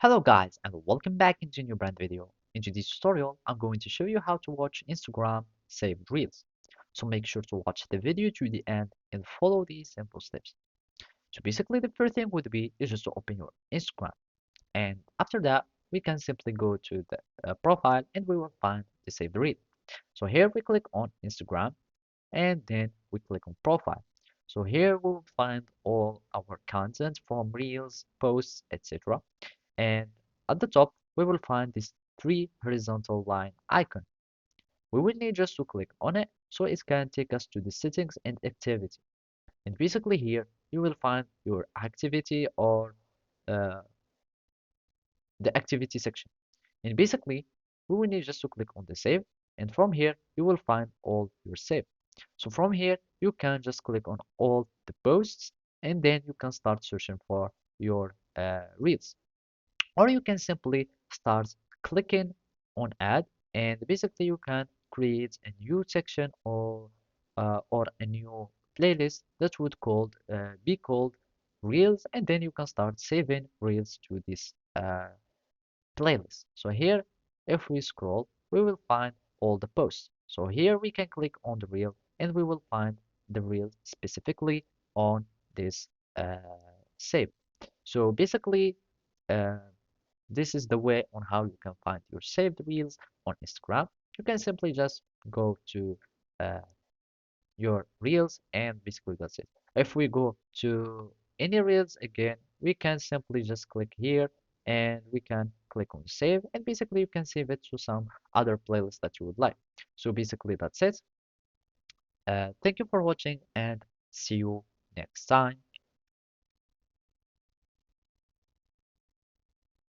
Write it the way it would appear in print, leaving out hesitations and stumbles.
Hello guys and welcome back into a new brand video. In today's tutorial, I'm going to show you how to watch Instagram saved reels. So make sure to watch the video to the end and follow these simple steps. So basically the first thing would be is just to open your Instagram, and after that we can simply go to the profile and we will find the saved reel. So here we click on Instagram and then we click on profile. So here we will find all our content from reels, posts, etc. And at the top, we will find this three horizontal line icon. We will need just to click on it so it can take us to the settings and activity. And basically here, you will find your activity or uh, the activity section. And basically, we will need just to click on the save. And from here, you will find all your save. So from here, you can just click on all the posts and then you can start searching for your reels. Or you can simply start clicking on add, and basically you can create a new section or a new playlist that would be called reels, and then you can start saving reels to this playlist. So here, if we scroll, we will find all the posts. So here we can click on the reel and we will find the reel specifically on this uh, save. So basically, uh, this is the way on how you can find your saved reels on Instagram. You can simply just go to uh, your reels and basically that's it. If we go to any reels again, we can simply just click here and we can click on save, and basically you can save it to some other playlist that you would like. So basically that's it. Thank you for watching and see you next time.